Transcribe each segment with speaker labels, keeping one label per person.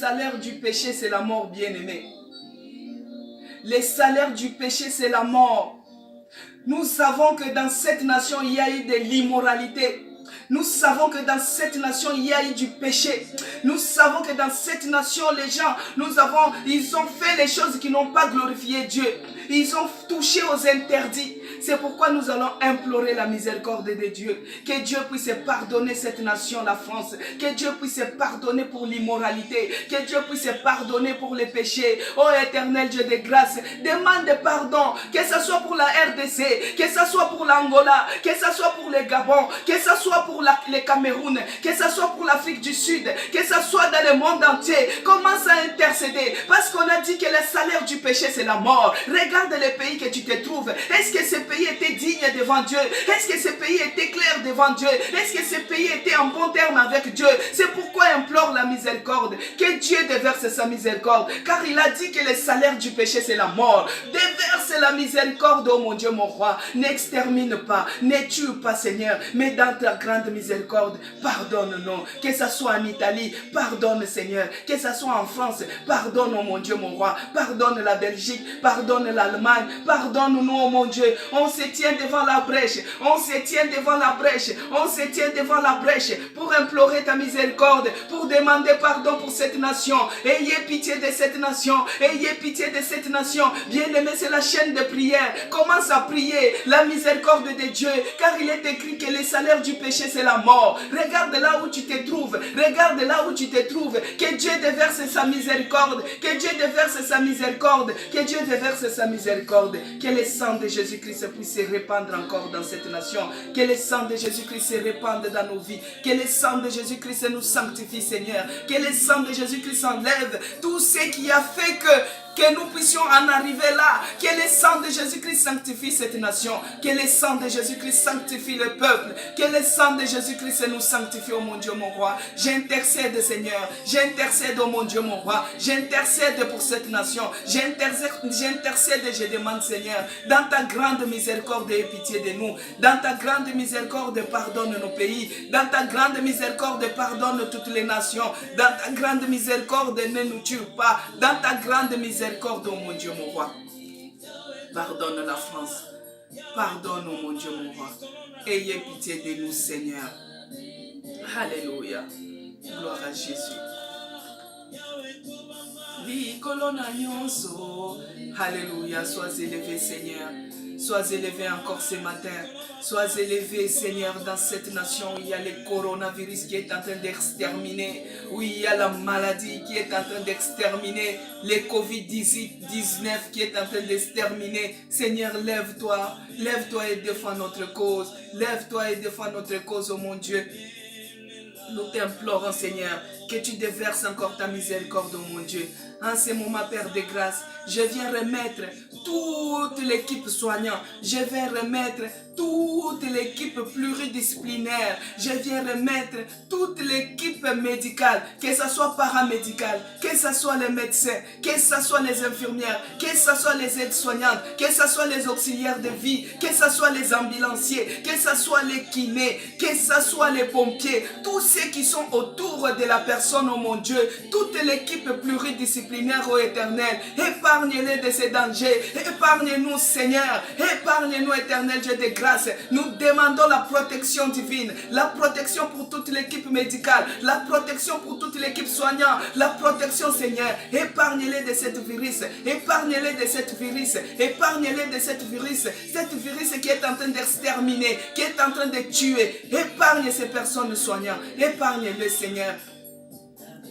Speaker 1: Le salaire du péché, c'est la mort, bien-aimé. Le salaire du péché, c'est la mort. Nous savons que dans cette nation, il y a eu de l'immoralité. Nous savons que dans cette nation, il y a eu du péché. Nous savons que dans cette nation, les gens, ils ont fait les choses qui n'ont pas glorifié Dieu. Ils ont touché aux interdits. C'est pourquoi nous allons implorer la miséricorde de Dieu. Que Dieu puisse pardonner cette nation, la France. Que Dieu puisse pardonner pour l'immoralité. Que Dieu puisse pardonner pour les péchés. Oh éternel Dieu de grâce, demande pardon. Que ce soit pour la RDC, que ce soit pour l'Angola, que ce soit pour le Gabon, que ce soit pour le Cameroun, que ce soit pour l'Afrique du Sud, que ce soit dans le monde entier. Commence à intercéder. Parce qu'on a dit que le salaire du péché, c'est la mort. Regarde les pays que tu te trouves. Est-ce que ces pays étaient dignes devant Dieu? Est-ce que ces pays étaient clairs devant Dieu? Est-ce que ces pays étaient en bon terme avec Dieu? C'est pourquoi implore la miséricorde. Que Dieu déverse sa miséricorde. Car il a dit que le salaire du péché, c'est la mort. Déverse la miséricorde, oh mon Dieu, mon roi. N'extermine pas, ne tue pas, Seigneur. Mais dans ta grande miséricorde, pardonne-nous. Que ce soit en Italie, pardonne, Seigneur. Que ce soit en France, pardonne, oh mon Dieu, mon roi. Pardonne la Belgique, pardonne l'Allemagne. Pardonne-nous, oh mon Dieu. On se tient devant la brèche. On se tient devant la brèche. On se tient devant la brèche pour implorer ta miséricorde, pour demander pardon pour cette nation. Ayez pitié de cette nation. Ayez pitié de cette nation. Bien-aimé, c'est la chaîne de prière. Commence à prier la miséricorde de Dieu, car il est écrit que le salaire du péché, c'est la mort. Regarde là où tu te trouves. Regarde là où tu te trouves. Que Dieu déverse sa miséricorde. Que Dieu déverse sa miséricorde. Que Dieu déverse sa miséricorde. Que le sang de Jésus-Christ puisse se répandre encore dans cette nation. Que le sang de Jésus-Christ se répande dans nos vies. Que le sang de Jésus-Christ nous sanctifie, Seigneur. Que le sang de Jésus-Christ enlève tout ce qui a fait que nous puissions en arriver là. Que le sang de Jésus-Christ sanctifie cette nation. Que le sang de Jésus-Christ sanctifie le peuple. Que le sang de Jésus-Christ nous sanctifie, oh mon Dieu, mon roi. J'intercède, Seigneur. J'intercède, oh mon Dieu, mon roi. J'intercède pour cette nation. J'intercède et je demande, Seigneur, dans ta grande miséricorde et pitié de nous. Dans ta grande miséricorde, pardonne nos pays. Dans ta grande miséricorde, pardonne toutes les nations. Dans ta grande miséricorde, ne nous tue pas. Dans ta grande miséricorde, oh mon Dieu, mon roi. Pardonne la France. Pardonne, oh mon Dieu, mon roi. Ayez pitié de nous, Seigneur. Alléluia. Gloire à Jésus. Alléluia. Sois élevé, Seigneur. Sois élevé encore ce matin. Sois élevé, Seigneur, dans cette nation où il y a le coronavirus qui est en train d'exterminer, où il y a la maladie qui est en train d'exterminer, le Covid-19 qui est en train d'exterminer. Seigneur, lève-toi et défends notre cause. Lève-toi et défends notre cause, oh mon Dieu. Nous t'implorons, Seigneur, que tu déverses encore ta miséricorde, oh mon Dieu. En ce moment, Père de grâce, je viens remettre toute l'équipe soignante. Je viens remettre toute l'équipe pluridisciplinaire. Je viens remettre toute l'équipe médicale, que ce soit paramédicale, que ce soit les médecins, que ce soit les infirmières, que ce soit les aides-soignantes, que ce soit les auxiliaires de vie, que ce soit les ambulanciers, que ce soit les kinés, que ce soit les pompiers, tous ceux qui sont autour de la personne, oh mon Dieu, toute l'équipe pluridisciplinaire, oh éternel, épargne-les de ces dangers, épargne-nous, Seigneur, épargne-nous, éternel Dieu de grâce. Nous demandons la protection divine, la protection pour toute l'équipe médicale, la protection pour toute l'équipe soignante, la protection, Seigneur. Épargne-les de cette virus, épargne-les de cette virus, épargne-les de cette virus qui est en train d'exterminer, qui est en train de tuer. Épargne ces personnes soignantes, épargne-les, Seigneur.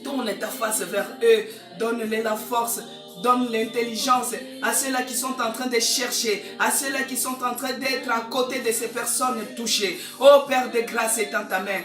Speaker 1: Tourne ta face vers eux, donne-les la force, donne l'intelligence à ceux-là qui sont en train de chercher, à ceux-là qui sont en train d'être à côté de ces personnes touchées. Oh Père de grâce, étends ta main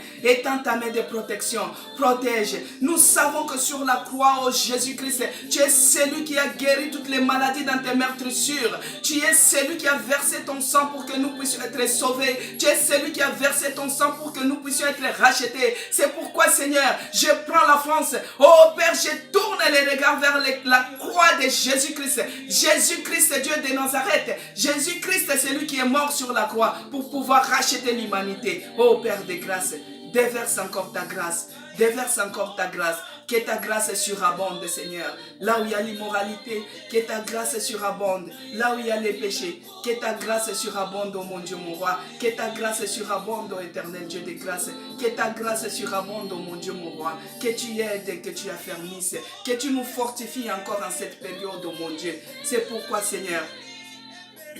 Speaker 1: de protection, protège. Nous savons que sur la croix, oh Jésus-Christ, tu es celui qui a guéri toutes les maladies dans tes meurtrissures. Tu es celui qui a versé ton sang pour que nous puissions être sauvés. Tu es celui qui a versé ton sang pour que nous puissions être rachetés. C'est pourquoi, Seigneur, je prends la France. Oh Père, je tourne les regards vers la croix de Jésus-Christ. Jésus-Christ, Dieu de Nazareth. Jésus-Christ, c'est lui qui est mort sur la croix pour pouvoir racheter l'humanité. Oh Père de grâce, déverse encore ta grâce. Déverse encore ta grâce. que ta grâce surabonde, Seigneur. Là où il y a l'immoralité, que ta grâce surabonde. Là où il y a les péchés, que ta grâce surabonde, oh mon Dieu, mon roi. Que ta grâce surabonde, oh éternel Dieu de grâce. Que ta grâce surabonde, oh mon Dieu, mon roi. Que tu aides, que tu affermisses, que tu nous fortifies encore en cette période, oh mon Dieu. C'est pourquoi, Seigneur,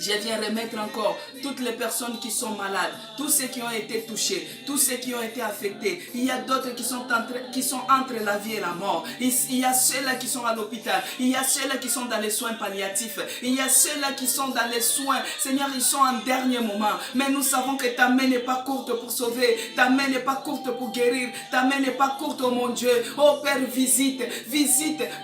Speaker 1: je viens remettre encore toutes les personnes qui sont malades, tous ceux qui ont été touchés, tous ceux qui ont été affectés. Il y a d'autres qui sont entre la vie et la mort. Il y a ceux-là qui sont à l'hôpital. Il y a ceux-là qui sont dans les soins palliatifs. Il y a ceux-là qui sont dans les soins. Seigneur, ils sont en dernier moment. Mais nous savons que ta main n'est pas courte pour sauver. Ta main n'est pas courte pour guérir. Ta main n'est pas courte, oh mon Dieu. Oh Père, visite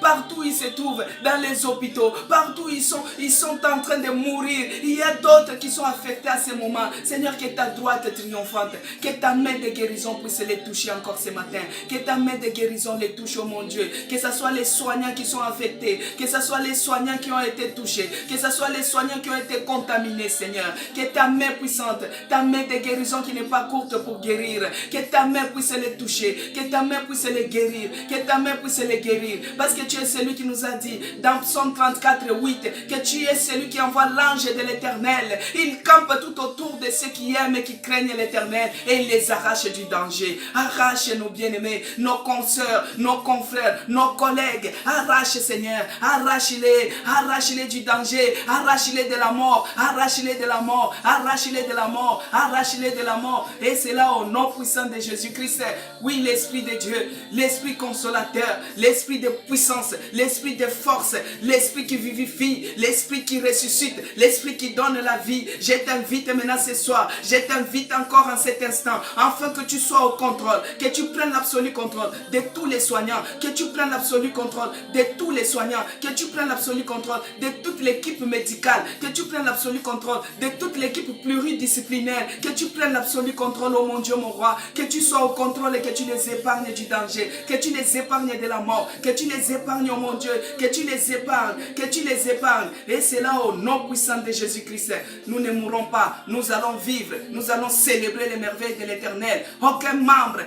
Speaker 1: partout où ils se trouvent, dans les hôpitaux. Partout où ils sont en train de mourir. Il y a d'autres qui sont affectés à ce moment. Seigneur, que ta droite triomphante, que ta main de guérison puisse les toucher encore ce matin. Que ta main de guérison les touche, oh mon Dieu. Que ce soit les soignants qui sont affectés. Que ce soit les soignants qui ont été touchés. Que ce soit les soignants qui ont été contaminés, Seigneur. Que ta main puissante, ta main de guérison qui n'est pas courte pour guérir. Que ta main puisse les toucher. Que ta main puisse les guérir. Que ta main puisse les guérir. Parce que tu es celui qui nous a dit dans Psaume 34, 8, que tu es celui qui envoie l'ange de l'Éternel. Il campe tout autour de ceux qui aiment et qui craignent l'Éternel et il les arrache du danger. Arrache nos bien-aimés, nos consoeurs, nos confrères, nos collègues. Arrache, Seigneur, arrache-les du danger, arrache-les de la mort, arrache-les de la mort, arrache-les de la mort, arrache-les de la mort. Et c'est là au nom puissant de Jésus-Christ. Oui, l'Esprit de Dieu, l'Esprit consolateur, l'Esprit de puissance, l'Esprit de force, l'Esprit qui vivifie, l'Esprit qui ressuscite, l'Esprit qui donne la vie. Je t'invite maintenant ce soir, je t'invite encore en cet instant, afin que tu sois au contrôle, que tu prennes l'absolu contrôle de tous les soignants, que tu prennes l'absolu contrôle de tous les soignants, que tu prennes l'absolu contrôle de toute l'équipe médicale, que tu prennes l'absolu contrôle de toute l'équipe pluridisciplinaire, que tu prennes l'absolu contrôle, oh mon Dieu, mon roi, que tu sois au contrôle et que tu les épargnes du danger, que tu les épargnes de la mort, que tu les épargnes, oh mon Dieu, que tu les épargnes, que tu les épargnes. Et c'est là au nom puissant de Jésus-Christ. Nous ne mourrons pas, nous allons vivre, nous allons célébrer les merveilles de l'Éternel. Aucun membre,